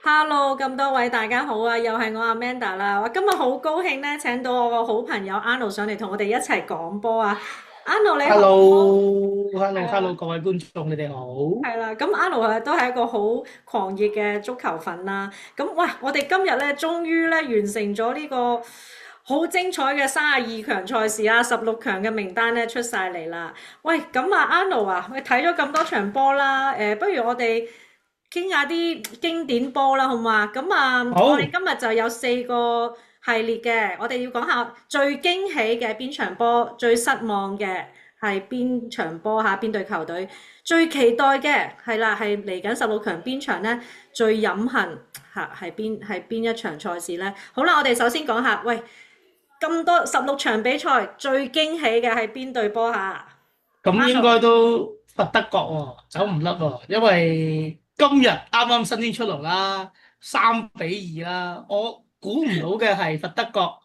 Hello，咁多位大家好啊，又係我阿 Manda 啦。我今日好高興咧，請到我個好朋友 Arnold 上嚟同我哋一齊講波啊。Arnold 你好，係 Hello，Hello，Hello，啦，各位觀眾，你哋好。係啦。咁 Arnold 都係一個好狂熱嘅足球粉啦。咁喂，我哋今日咧終於咧完成咗呢個好精彩嘅32強賽事啊，16強嘅名單咧出晒嚟啦。喂，咁啊 Arnold 啊，你睇咗咁多場波啦，不如我哋傾下啲經典波啦，好嘛？咁啊，我哋好，今日就有4個系列嘅，我哋要講下最驚喜嘅邊場波，最失望嘅係邊場波嚇，邊隊球隊，最期待嘅係啦，係嚟緊16強邊場呢？最飲恨嚇係邊一場賽事呢？好啦，我哋首先講下，喂，咁多16場比賽，最驚喜嘅係邊隊波嚇咁應？Arnold，該都罰德國喎，走唔甩喎，因為今日啱啱新鮮出爐啦，3-2啦，我估唔到嘅係罰德國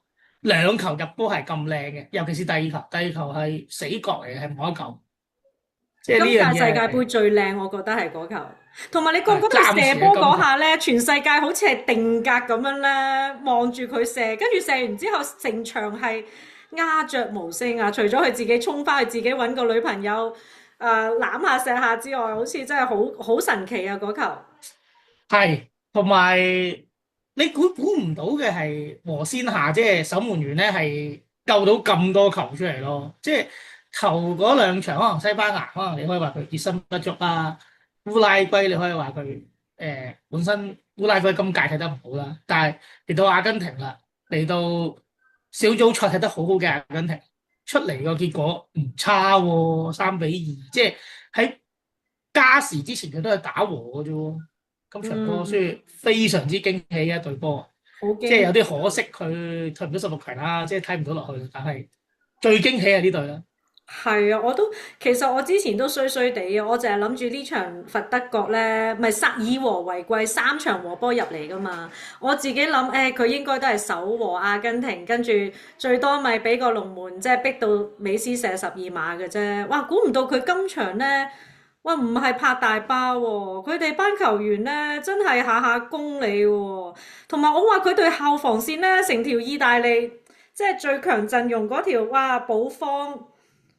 兩球入波係咁靚嘅，尤其是第二球，第二球係死角嚟嘅，係冇一球，即係呢今屆樣世界盃嘢最靚，我覺得係嗰球，同埋你覺唔覺得佢暫時射波嘅金球。嗰下咧，全世界好似係定格咁樣咧，望住佢射，跟住射完之後，成場係鴉雀無聲啊！除咗佢自己衝翻去自己揾個女朋友攬下錫下之外，好似真係好神奇啊！嗰球。係，同埋你估唔到嘅係和仙夏，即係守門員咧係救到咁多球出嚟咯。即係頭嗰兩場，可能西班牙，可能你可以話佢熱身不足啦。烏拉圭你可以話佢本身烏拉圭今屆踢得唔好啦，但係嚟到阿根廷啦，嚟到小組賽踢得好好嘅阿根廷，出嚟個結果唔差喎，3-2，即係喺加時之前佢都係打和嘅啫喎。今場波所嗯，以非常之驚喜嘅一隊波，好即係有驚啲可惜佢退唔到16強啦，即係睇唔到落去。但係最驚喜係呢隊啦，係啊，其實我之前都衰衰地啊，我淨係諗住呢場罰德國咧，咪以和為貴，3場和波入嚟噶嘛。我自己諗，佢應該都係守和阿根廷，跟住最多咪俾個龍門，即係逼到美斯射12碼嘅啫。哇，估唔到佢今場咧，哇唔係拍大包喎，佢哋班球員咧真係下下攻你喎，同埋我話佢對後防線咧，成條意大利即係最強陣容嗰條，哇保方。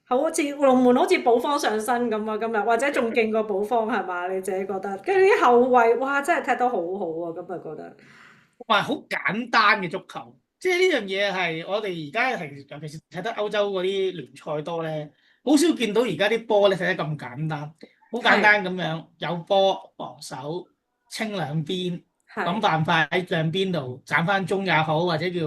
好似龍門好似保方上身咁啊！今日或者仲勁過保方係嘛？你自己覺得？跟住啲後衞，哇！真係踢得好好啊！今日覺得同埋好簡單嘅足球，即係呢樣嘢係我哋而家係尤其是睇得歐洲嗰啲聯賽多咧，好少見到而家啲波咧睇得咁簡單，好簡係單咁樣有波防守清兩邊，諗係。辦法喺兩邊度斬翻中也好，或者叫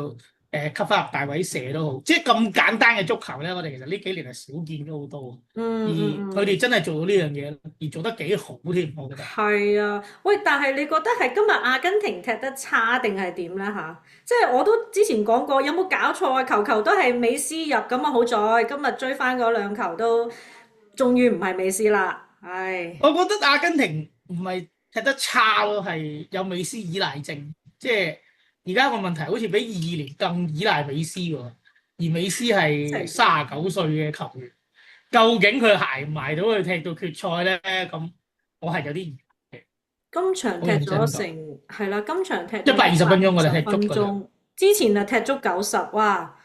吸翻入大位射都好，即係咁簡單嘅足球咧，我哋其實呢幾年係少見咗好多，而嗯佢哋嗯嗯，真係做到呢樣嘢，而做得幾好添，我覺得。係啊！喂，但係你覺得係今日阿根廷踢得差定係點咧吓？即係我都之前講過，有冇搞錯啊？球球都係美斯入咁啊！好在今日追翻嗰2球都終於唔係美斯啦，唉。我覺得阿根廷唔係踢得差咯，係有美斯依賴症。即係而家個問題好似比22年更依賴美斯喎。而美斯係39歲嘅球員，究竟佢捱唔捱到去踢到決賽咧？咁我係有啲疑問嘅，今場好踢咗認真講。成係啦，今場踢咗120分鐘我哋120踢足㗎啦。分鐘，之前啊踢足90，哇！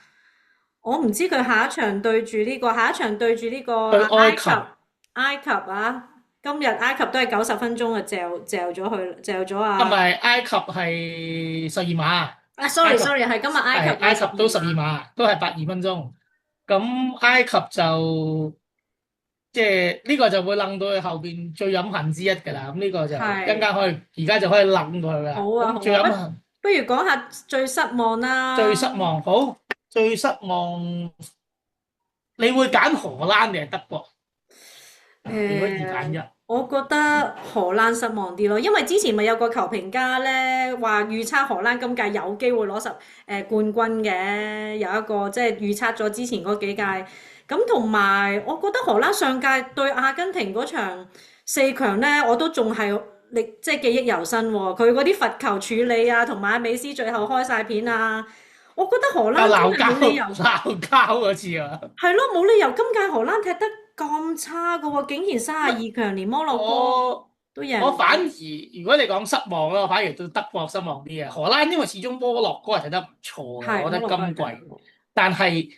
我唔知佢下一場對住下一場對住呢個對埃及，埃及啊，今日埃及都係90分鐘啊，嚼咗佢，嚼咗唔啊！係埃及係十二碼，啊埃及，sorry，係今日埃及有埃及都十二12碼，碼，都係82分鐘。咁埃及就即係呢個就會楞到佢後邊最飲恨之一㗎啦。咁呢個就一陣間係可以而家就可以楞到佢啦。好啊好咁最啊，飲恨、不如講下最失望啦。最失望，好，最失望，你會揀荷蘭定係德國？如果二揀一，我覺得荷蘭失望啲咯，因為之前咪有個球評家咧話預測荷蘭今屆有機會攞冠軍嘅，有一個即係預測咗之前嗰幾屆。咁同埋我覺得荷蘭上屆對阿根廷嗰場4強咧，我都仲係即係記憶猶新喎。佢嗰啲罰球處理啊，同埋美斯最後開晒片啊，我覺得荷蘭真係啊鬧交冇理由。鬧交嗰次啊！係咯，冇理由今屆荷蘭踢得咁差噶喎，竟然32強連摩洛我哥。都贏唔到。我反而如果你講失望咧，我反而對德國失望啲嘅。荷蘭因為始終摩洛哥係睇得唔錯嘅，係，我覺得摩洛哥係今季。真係好。但係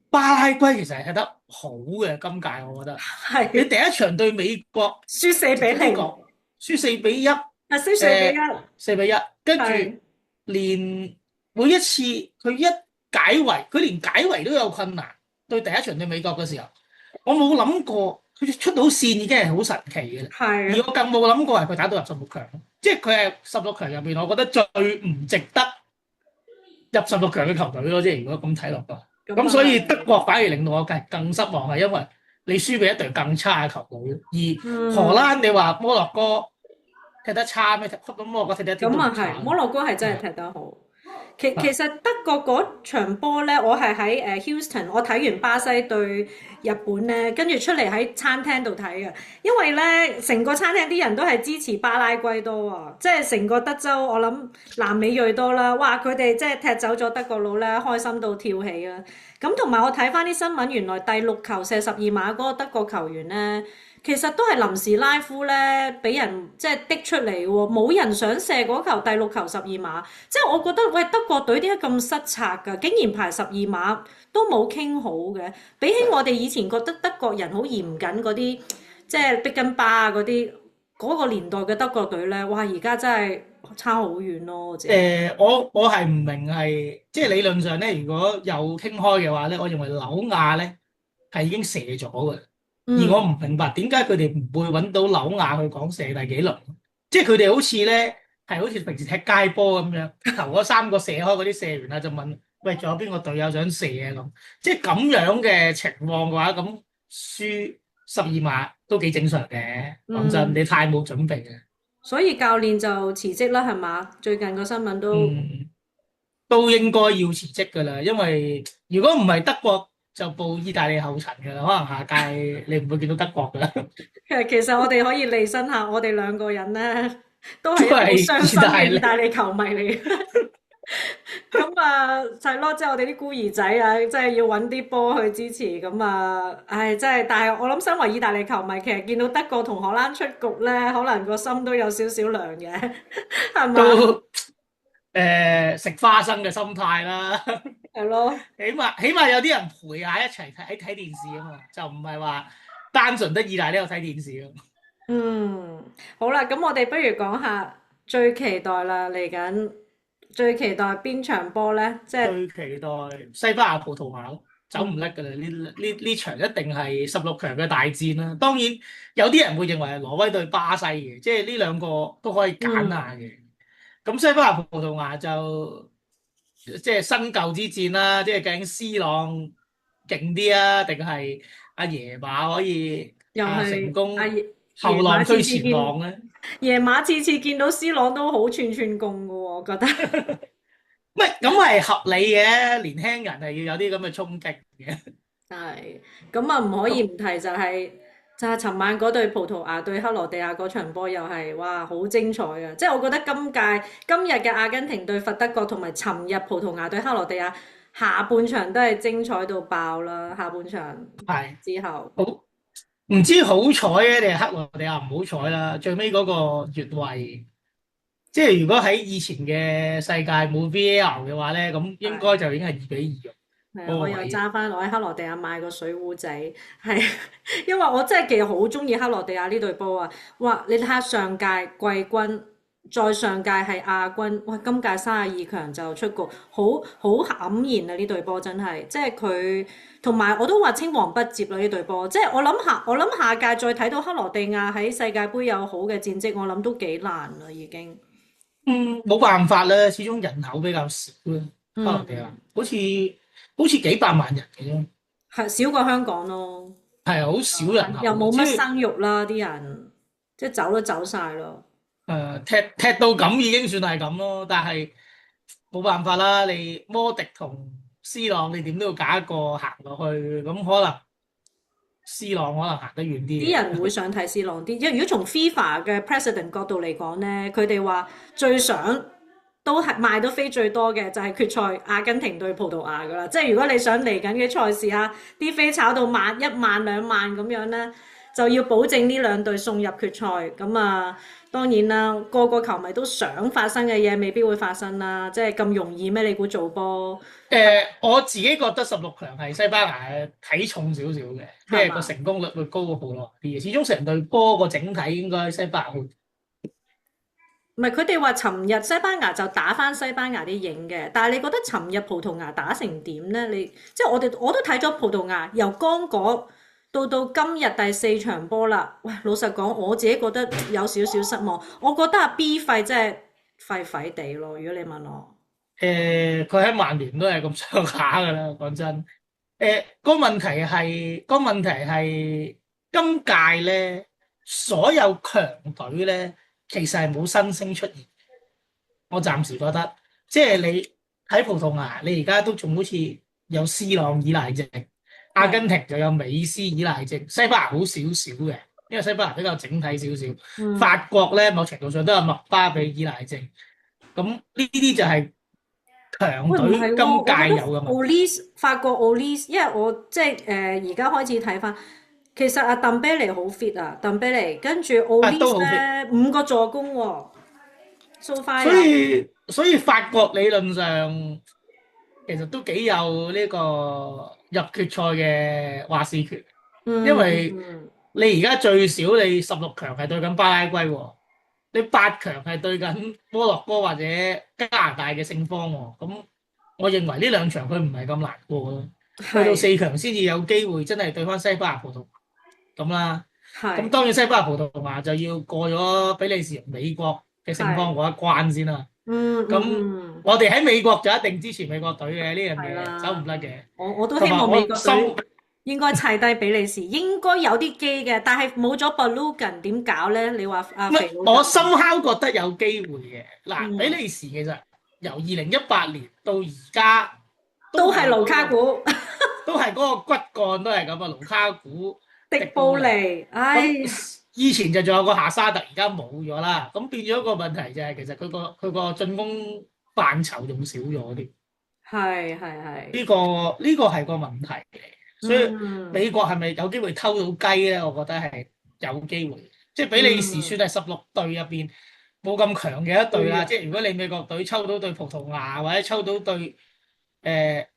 巴拉圭其實係睇得好嘅，今屆我覺得。你係第一場對美國輸4-0，直接啲講，輸4-1，係輸4-1，4-1，跟住係連每一次佢一解圍，佢連解圍都有困難。對第一場對美國嘅時候，我冇諗過佢出到線已經係好神奇嘅啦。而係我更冇諗過係佢打到入16強，即係佢係16強入邊，我覺得最唔值得入16強嘅球隊咯。即係如果咁睇落去。咁咁啊所以德係。國反而令到我更失望，係因為你輸俾一隊更差嘅球隊。而荷嗯。蘭你話摩洛哥踢得差咩？咁摩洛哥踢得一啲都咁啊係，唔差。摩洛哥係真係踢得好。其實德國嗰場波咧，我係喺Houston，我睇完巴西對日本咧，跟住出嚟喺餐廳度睇嘅。因為咧，成個餐廳啲人都係支持巴拉圭多啊，即係成個德州，我諗南美裔多啦。哇！佢哋即係踢走咗德國佬咧，開心到跳起啊！咁同埋我睇翻啲新聞，原來第六球射12碼嗰個德國球員咧，其實都係臨時拉夫咧，俾人即係滴出嚟喎，冇人想射嗰球第六球12碼，即係我覺得喂德國隊點解咁失策㗎？竟然排12碼都冇傾好嘅，比起我哋以前覺得德國人好嚴謹嗰啲，即係碧根巴啊嗰啲嗰個年代嘅德國隊咧，哇！而家真係差好遠咯，我自己覺得。我係唔明係，即係理論上咧，如果有傾開嘅話咧，我認為紐亞咧係已經射咗嘅。而我嗯。唔明白點解佢哋唔會揾到紐亞去講射第幾輪，即係佢哋好似咧係好似平時踢街波咁樣，頭嗰3個射開嗰啲射完啦，就問喂仲有邊個隊友想射啊咁，即係咁樣嘅情況嘅話，咁輸12碼都幾正常嘅。講真，嗯，你太冇準備嘅。所以教練就辭職啦，係嘛？最近個新聞都。嗯。都應該要辭職㗎啦，因為如果唔係德國就步意大利後塵㗎啦，可能下屆你唔會見到德國㗎啦，其實我哋可以利申下，我哋兩個人咧都係一個好都係傷心意大利。嘅意大利球迷嚟嘅。咁啊，係咯，即係我哋啲孤兒仔啊，即係要揾啲波去支持。咁啊，唉，真係，但係我諗身為意大利球迷，其實見到德國同荷蘭出局咧，可能個心都有少少涼嘅，係嘛？都食花生嘅心態啦，係咯。起碼有啲人陪下一齊睇電視啊嘛，就唔係話單純得意大利有睇電視咯。嗯，好啦，咁我哋不如講下最期待啦，嚟緊最期待邊場波呢？即係最期待西班牙葡萄牙咯，走唔甩㗎啦！呢場一定係16強嘅大戰啦。當然有啲人會認為係挪威對巴西嘅，即係呢兩個都可以揀嗯，下嘅。咁西班牙葡萄牙就即係新舊之戰啦，即係究竟 C 朗勁啲啊，定係阿爺馬可以又成係阿功後爺馬次浪推前次見浪咧？爺馬次次見到 C 朗都好串串貢噶喎，我覺得。喂，咁係合理嘅，年輕人係要有啲咁嘅衝擊嘅。係，咁啊唔可以唔提就係尋晚嗰對葡萄牙對克羅地亞嗰場波又係哇好精彩啊！即係我覺得今日嘅阿根廷對佛得角同埋尋日葡萄牙對克羅地亞下半場都係精彩到爆啦！下半場係之後。好唔知好彩咧，定係克羅地亞唔好彩啦？最尾嗰個越位，即係如果喺以前嘅世界冇 VAR 嘅話咧，咁應該就已經係2-2係啊，嗰個我又位。揸翻我喺克羅地亞買個水壺仔，係因為我真係其實好中意克羅地亞呢隊波啊！哇，你睇下上屆季軍，再上屆係亞軍，哇，今屆32強就出局，好黯然啊！呢隊波真係，即係佢同埋我都話青黃不接啦呢隊波，即係我諗下屆再睇到克羅地亞喺世界盃有好嘅戰績，我諗都幾難啦已經。冇辦法啦，始終人口比較少啦，克羅地亞嗯，好似幾百萬人嘅啫，係少過香港咯。係好少人口嘅，又冇乜即係生育啦，啲人即係走都走晒咯。踢到咁已經算係咁咯，但係冇辦法啦，你摩迪同 C 朗你點都要揀一個行落去，咁可能 C 朗可能行得遠啲啲人嘅。會想睇 C 朗啲，因為如果從 FIFA 嘅 President 角度嚟講咧，佢哋話最想都係賣到飛最多嘅就係決賽阿根廷對葡萄牙噶啦。即係如果你想嚟緊嘅賽事啊，啲飛炒到1萬2萬咁樣咧，就要保證呢兩隊送入決賽。咁啊，當然啦，個個球迷都想發生嘅嘢未必會發生啦，即係咁容易咩？你估做波我自己覺得16強係西班牙睇重少少嘅，即係個係嘛？成功率會高過葡萄牙啲嘅。始終成隊波個整體應該西班牙會。唔係佢哋話尋日西班牙就打返西班牙啲影嘅，但係你覺得尋日葡萄牙打成點呢？你即係我都睇咗葡萄牙由剛果到今日第四場波啦。喂，老實講，我自己覺得有少少失望。我覺得阿 B 費真係廢廢地咯。如果你問我，佢喺曼聯都係咁上下㗎啦，講真。個問題係今屆咧，所有強隊咧其實係冇新星出現。我暫時覺得，即係你睇葡萄牙，你而家都仲好似有 C 朗依賴症，阿係根廷就有美斯依賴症，西班牙好少少嘅，因為西班牙比較整體少少。嗯，法國咧某程度上都有麥巴比依賴症，咁呢啲就係強喂唔隊今係喎，我覺得屆有嘅問題。奧利斯法國奧利斯，因為我即係而家開始睇翻，其實阿鄧比尼好 fit 啊，鄧比尼跟住奧利斯都好 fit，咧5個助攻喎，so far 所有。以法國理論上其實都幾有呢個入決賽嘅話事權，因嗯為嗯，你而家最少你16強係對緊巴拉圭喎，你8強係對緊摩洛哥或者加拿大嘅勝方喎，咁我認為呢兩場佢唔係咁難過咯，去到係4強先至有機會真係對翻西班牙、葡萄牙咁啦。咁係當然西班牙、葡萄牙就要過咗比利時、美國嘅勝方係，嗰一關先啦。嗯嗯咁嗯，我哋喺美國就一定支持美國隊嘅，呢樣係嘢走唔啦，甩嘅。我都同埋希望美我心國隊應該砌低比利時，應該有啲機嘅，但係冇咗 Balogun 點搞咧？你話阿肥佬我特，深刻覺得有機會嘅。嗱，比嗯，利時其實由2018年到而家都都係盧係嗰個卡古、都係嗰個骨幹都係咁啊，盧卡古、迪迪布尼。布尼，唉，咁以前就仲有個夏沙特，而家冇咗啦。咁變咗個問題就係其實佢個進攻範疇仲少咗啲。係係係，呢個係個問題嚟，所以嗯美國係咪有機會偷到雞咧？我覺得係有機會，即係比利時算嗯，係16隊入邊冇咁強嘅一隊啦。會啊，即係如果你美國隊抽到對葡萄牙或者抽到對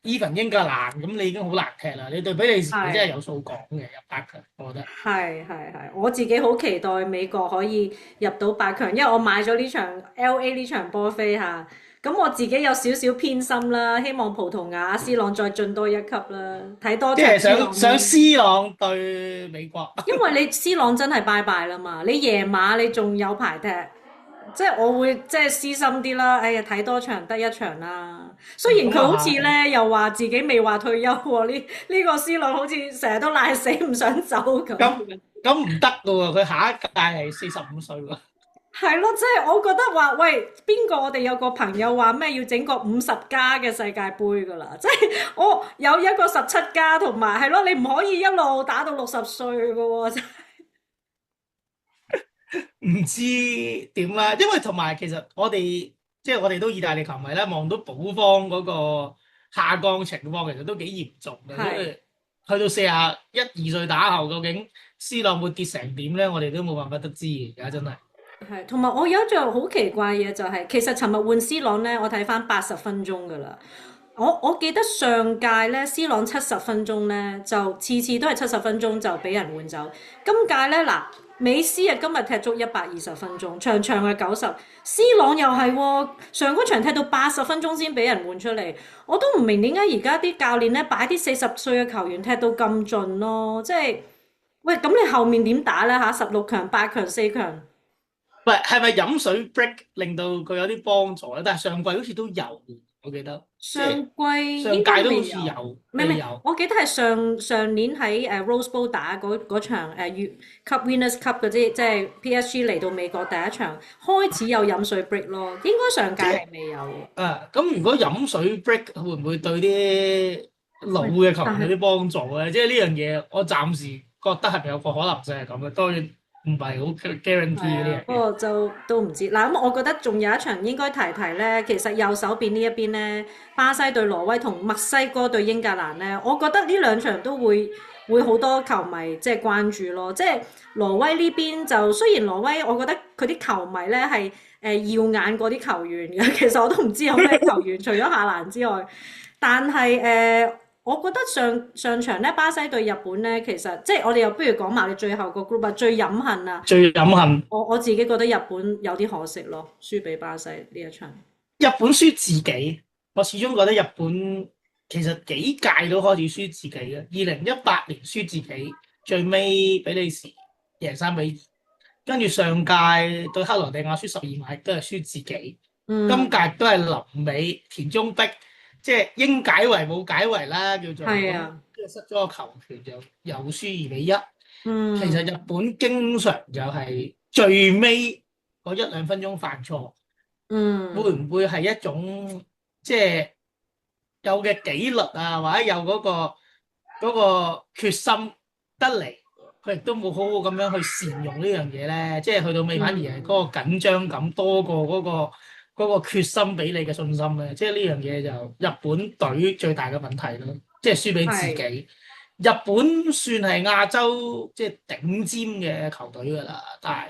even 英格蘭，咁你已經好難踢啦。你對比利時你真係係。有數講嘅入8強，我覺得。係係係，我自己好期待美國可以入到8強，因為我買咗呢場 LA 呢場波飛嚇，咁我自己有少少偏心啦，希望葡萄牙 C 朗再進多一級啦，睇多場 即係 C 想想 朗啦，C 朗對美國。因為你 C 朗真係拜拜啦嘛，你夜馬你仲有排踢，即係我會即係私心啲啦，哎呀睇多場得一場啦，雖然佢咁好似啊係，咧又話自己未話退休喎，呢個 C 朗好似成日都賴死唔想走咁咁。咁唔得噶喎，佢下一屆係45歲喎。係咯，即係我覺得話，喂，邊個我哋有個朋友話咩要整個50加嘅世界盃噶啦，即係我有一個17加，同埋係咯，你唔可以一路打到60歲噶喎，真係唔知點啦，因為同埋其實我哋都意大利球迷啦，望到保方嗰個下降情況其實都幾嚴重嘅，因係為去到41、2歲打後，究竟 C 朗會跌成點咧？我哋都冇辦法得知嘅，而家真係。係，同埋我有一樣好奇怪嘅嘢就係、其實尋日換 C 朗咧，我睇翻80分鐘噶啦。我記得上屆咧，C 朗70分鐘咧，就次次都係70分鐘就俾人換走。今屆咧嗱，美斯啊今日踢足120分鐘，場場係90。C 朗又係喎，上嗰場踢到80分鐘先俾人換出嚟。我都唔明點解而家啲教練咧擺啲40歲嘅球員踢到咁盡咯，即係喂咁你後面點打咧嚇？16強、8強、4強。喂，係咪飲水 break 令到佢有啲幫助咧？但係上季好似都有，我記得，即係上季上應該屆都好似未有，有，唔係唔係，未有。我記得係上年喺Rose Bowl 打嗰場Cup Winners Cup 嗰啲，即係 PSG 嚟到美國第一場開始有飲水 break 咯，應該上屆即係係未有。咁如果飲水 break 會唔會對啲老喂，嘅球但係員有啲幫助咧？即係呢樣嘢，我暫時覺得係咪有個可能性係咁嘅？當然唔係好 guarantee 係啊，呢樣嘢。不過就都唔知嗱。咁我覺得仲有一場應該提提咧，其實右手邊呢一邊咧，巴西對挪威同墨西哥對英格蘭咧，我覺得呢兩場都會會好多球迷即係關注咯。即係挪威呢邊就雖然挪威，我覺得佢啲球迷咧係耀眼過啲球員嘅，其實我都唔知有咩球員除咗夏蘭之外，但係我覺得上場咧巴西對日本咧，其實即係我哋又不如講埋你最後個 group 啊，最飲恨啊！最飲恨我自己覺得日本有啲可惜咯，輸俾巴西呢一場。日本輸自己，我始終覺得日本其實幾屆都開始輸自己嘅。2018年輸自己，最尾比利時贏3-2，跟住上屆對克羅地亞輸12碼，亦都係輸自己。今嗯，屆都係臨尾田中碧，即係應解圍冇解圍啦，叫做咁，係啊，跟住失咗個球權就又輸2-1。其實嗯日本經常就係最尾嗰1-2分鐘犯錯，會嗯唔會係一種即係有嘅紀律啊，或者有嗰個決心得嚟，佢亦都冇好好咁樣去善用呢樣嘢咧？即係去到尾反而係嗰嗯，個緊張感多過嗰個決心俾你嘅信心咧。即係呢樣嘢就日本隊最大嘅問題咯，即係輸俾自係，己。日本算係亞洲即係頂尖嘅球隊㗎啦，但係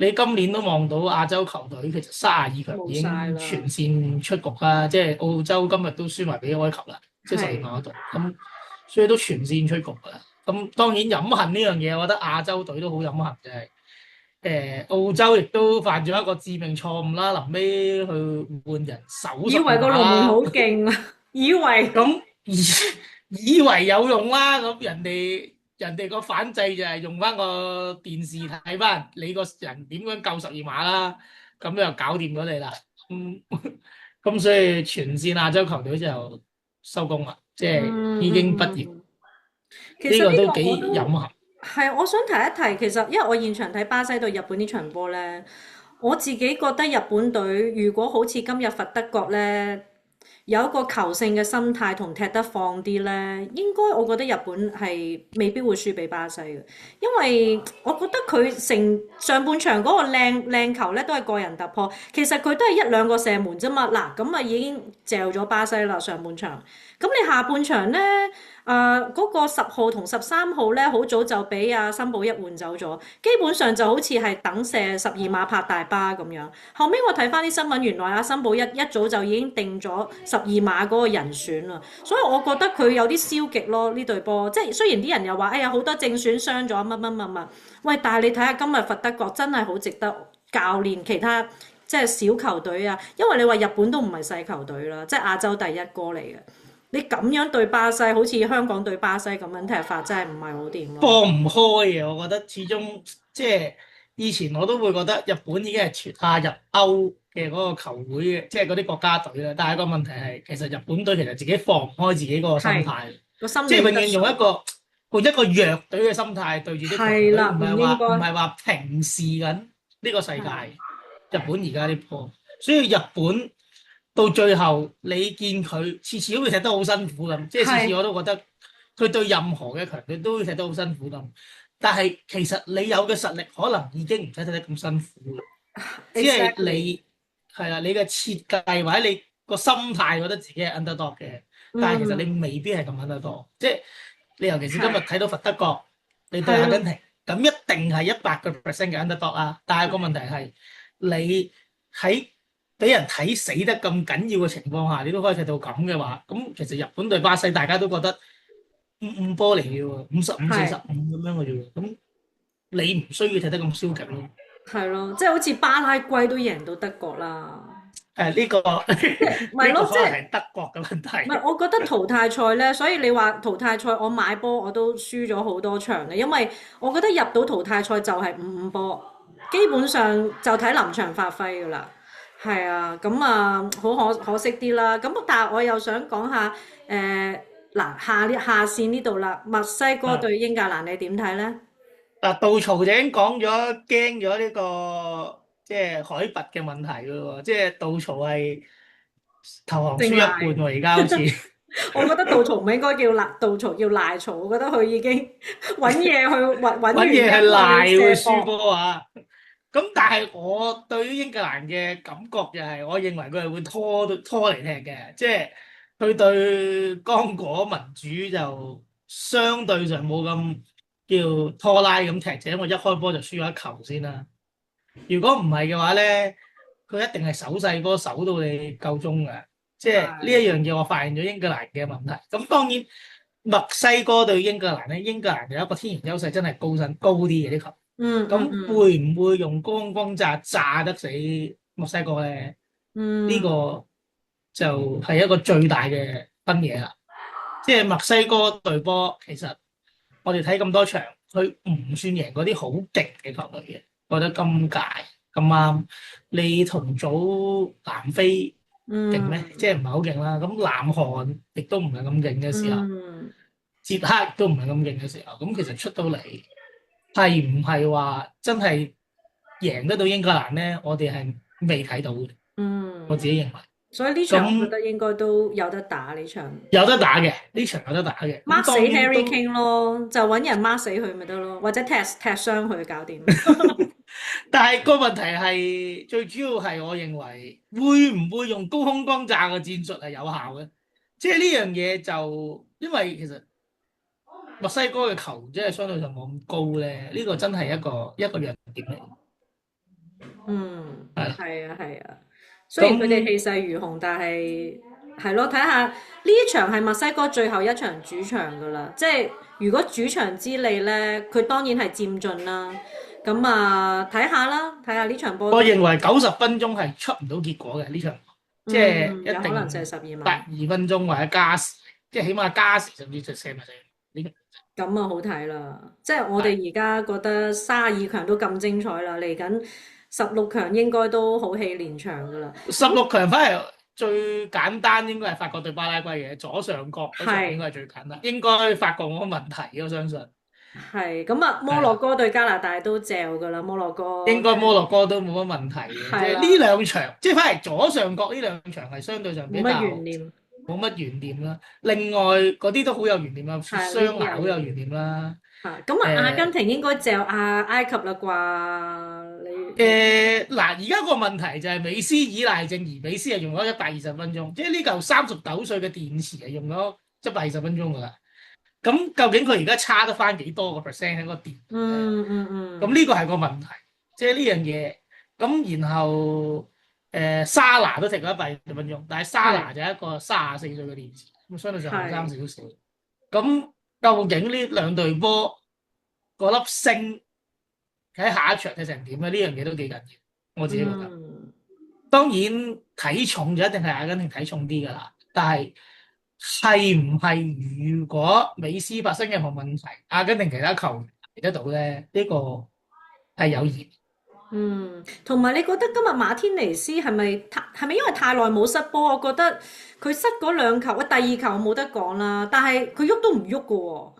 你今年都望到亞洲球隊其實32強已冇晒經啦，全線出局啦，即係澳洲今日都輸埋俾埃及啦，即係12係。碼嗰度，咁所以都全線出局㗎啦。咁當然飲恨呢樣嘢，我覺得亞洲隊都好飲恨，就係澳洲亦都犯咗一個致命錯誤啦，臨尾去換人守十二以為個龍門好碼啦。勁啊，以為咁以為有用啦，咁人哋個反制就係用翻個電視睇翻你個人點樣救12碼啦，咁就搞掂咗你啦。咁所以全線亞洲球隊就收工啦，即係已經畢業，嗯，其呢實呢個個都幾我都飲恨。係，我想提一提，其實因為我現場睇巴西對日本呢場波咧，我自己覺得日本隊如果好似今日罰德國咧，有一個求勝嘅心態同踢得放啲咧，應該我覺得日本係未必會輸俾巴西嘅，因為我覺得佢成上半場嗰個靚球咧都係個人突破，其實佢都係一兩個射門啫嘛，嗱咁啊已經嚼咗巴西啦上半場，咁你下半場咧？嗰個10號同13號咧，好早就俾阿森保一換走咗，基本上就好似係等射12碼拍大巴咁樣。後尾我睇翻啲新聞，原來阿森保一早就已經定咗12碼嗰個人選啦，所以我覺得佢有啲消極咯呢隊波。即係雖然啲人又話，哎呀好多正選傷咗乜，喂，但係你睇下今日罰德國真係好值得教練其他即係小球隊啊，因為你話日本都唔係細球隊啦，即係亞洲第一哥嚟嘅。你咁樣對巴西，好似香港對巴西咁樣踢法，真係唔係好掂咯。放唔開嘅，我覺得始終即係以前我都會覺得日本已經係全亞入歐嘅嗰個球會嘅，即係嗰啲國家隊啦。但係個問題係，其實日本隊其實自己放唔開自己嗰個心係態，個心即係永遠理質素用一個弱隊嘅心態對住啲強隊，係啦，唔應該唔係話平視緊呢個世界。係日本而家啲波，所以日本到最後你見佢次次都會踢得好辛苦咁，即係次次係我都覺得佢對任何嘅強隊都會踢得好辛苦咁。但係其實你有嘅實力可能已經唔使踢得咁辛苦啦，只係，exactly，你係啦，你嘅設計或者你個心態覺得自己係 underdog 嘅，但係其實嗯，你未必係咁 underdog，即係你尤其是今日係睇到罰德國，你對係咯，阿根廷，咁一定係100%嘅 underdog 啦。但係個問題係你喺俾人睇死得咁緊要嘅情況下，你都可以踢到咁嘅話，咁其實日本對巴西大家都覺得五五波嚟嘅喎，55-45係咁樣嘅啫喎，咁你唔需要踢得咁消極咯。係咯，即係好似巴拉圭都贏到德國啦。呢個即係咪咯？呢個可能即係係德國嘅問題。唔係？我覺得淘汰賽咧，所以你話淘汰賽，我買波我都輸咗好多場嘅，因為我覺得入到淘汰賽就係五五波，基本上就睇臨場發揮噶啦。係啊，咁啊，好可惜啲啦。咁但係我又想講下嗱下線呢度啦，墨西哥啊，對英格蘭，你點睇咧？嗱，杜曹就已經講咗驚咗呢個即係海拔嘅問題嘅喎，即係杜曹係投降輸一半姓賴，喎，而家好似我覺得杜曹唔應該叫賴，杜曹叫賴曹。我覺得佢已經揾嘢去揾原因揾嘢係賴去會輸射波。波啊！咁但係我對於英格蘭嘅感覺就係，我認為佢係會拖嚟踢嘅，即係佢對剛果民主就相對上冇咁叫拖拉咁踢，就因為一開波就輸咗一球先啦。如果唔係嘅話咧，佢一定係守勢波守到你夠鐘嘅。即係呢一係，樣嘢，我發現咗英格蘭嘅問題。咁當然墨西哥對英格蘭咧，英格蘭有一個天然優勢，真係高啲嘅啲球。嗯嗯咁嗯會唔會用高空轟炸得死墨西哥咧？呢、嗯個就係一個最大嘅分野啦。即係墨西哥隊波，其實我哋睇咁多場，佢唔算贏嗰啲好勁嘅球隊嘅。覺得今屆咁啱，你同組南非勁咩？即嗯係唔係好勁啦。咁南韓亦都唔係咁勁嘅時候，嗯。捷克亦都唔係咁勁嘅時候，咁其實出到嚟係唔係話真係贏得到英格蘭咧？我哋係未睇到嘅，我自嗯，己認為。所以呢場我覺咁得應該都有得打呢場有得打嘅，呢場有得打嘅。咁，mark 死 當然 Harry 都，Kane 咯，就揾人 mark 死佢咪得咯，或者踢傷佢搞掂。但係個問題係最主要係我認為會唔會用高空轟炸嘅戰術係有效嘅？即係呢樣嘢就因為其實墨西哥嘅球即係相對上冇咁高咧，呢個真係一個弱點嚟。嗯，係啦，係啊係啊，雖然佢哋咁氣勢如虹，但係係咯，睇下呢場係墨西哥最後一場主場噶啦，即係如果主場之利咧，佢當然係佔盡啦。咁啊，睇下啦，睇下呢場波都，我認為90分鐘係出唔到結果嘅呢場，即係嗯，有一可能就係定百12碼。二分鐘或者加時，即係起碼加時甚至就射埋射呢個咁啊好睇啦！即係我係哋而家覺得32強都咁精彩啦，嚟緊16強應該都好戲連場噶啦。16強反而最簡單，應該係法國對巴拉圭嘅左上角嗰場應係該係最簡單，應該法國冇乜問題，我相信係咁啊，摩洛係啦。哥對加拿大都嚼噶啦，摩洛哥應該摩洛哥都冇乜問題嘅，即係呢係啦，兩場，即係反而左上角呢兩場係相對上冇乜比較懸念，冇乜懸念啦。另外嗰啲都好有懸念啦，係呢啲雙牙好有懸有懸念。念啦。係咁啊，阿根誒廷應該嚼埃及啦啩？你嗱，而家個問題就係美斯依賴症，而美斯係用咗120分鐘，即係呢嚿39歲嘅電池係用咗120分鐘㗎啦。咁究竟佢而家差得翻幾多個 percent 喺個電咧？嗯嗯嗯咁呢個係個問題，即係呢樣嘢。咁然後沙拿都踢咗120分鐘，但係沙拿係就係一個34歲嘅電池，咁相對上後生係少少。咁究竟呢兩隊波嗰粒星喺下一場踢成點咧？呢樣嘢都幾緊要，我自己覺得。嗯。當然體重就一定係阿根廷體重啲㗎啦，但係係唔係如果美斯發生任何問題，阿根廷其他球員嚟得到咧？呢個係有疑。嗯，同埋你覺得今日馬天尼斯係咪因為太耐冇失波？我覺得佢失嗰兩球，第二球冇得講啦，但係佢喐都唔喐嘅喎。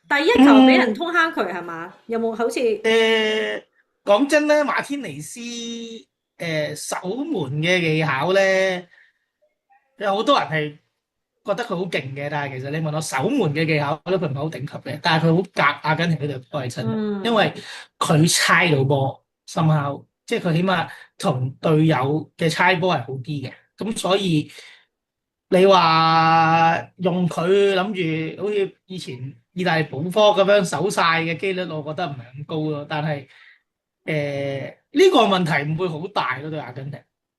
第一球俾人嗯，通坑渠係嘛？有冇好似誒，講真咧，馬天尼斯守門嘅技巧咧，有好多人係覺得佢好勁嘅，但係其實你問我守門嘅技巧，我覺得佢唔係好頂級嘅，但係佢好夾阿根廷呢隊波係真嘅，因為嗯佢猜到波，深刻，即係佢起碼同隊友嘅猜波係好啲嘅，咁所以你話用佢諗住好似以前意大利補科咁樣守晒嘅機率，我覺得唔係咁高咯，但係呢個問題唔會好大咯對阿根廷。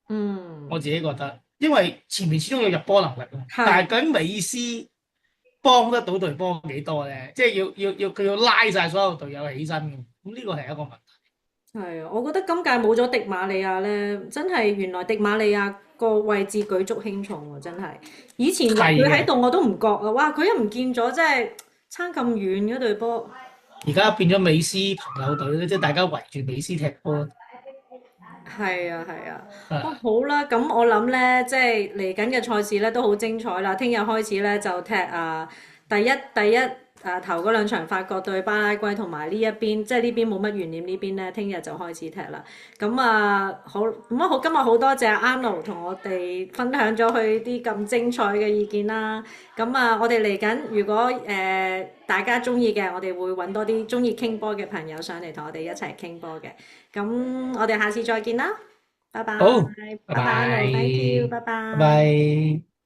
我嗯，自己覺得，因為前面始終有入波能力啊，但係係究竟美斯幫得到隊波幾多咧？即係佢要拉晒所有隊友起身嘅，咁呢個係一個問題。係啊，我覺得今屆冇咗迪馬利亞咧，真係原來迪馬利亞個位置舉足輕重喎，真係。以前佢係嘅，喺度我都唔覺啊，哇！佢一唔見咗，真係差咁遠嗰隊波。而家變咗美斯朋友隊咧，即係大家圍住美斯踢波。係啊，係啊，哦啊，好啦，咁我諗咧，即係嚟緊嘅賽事咧都好精彩啦。聽日開始咧就踢第一頭嗰兩場法國對巴拉圭，同埋呢一邊即係呢邊冇乜懸念，呢邊咧聽日就開始踢啦。咁啊好，咁啊好，今日好多謝阿 Arnold 同我哋分享咗佢啲咁精彩嘅意見啦。咁啊，我哋嚟緊如果大家中意嘅，我哋會揾多啲中意傾波嘅朋友上嚟同我哋一齊傾波嘅。咁我哋下次再見啦，拜拜，好，拜拜拜，Arnold，thank you，拜，拜拜拜。拜。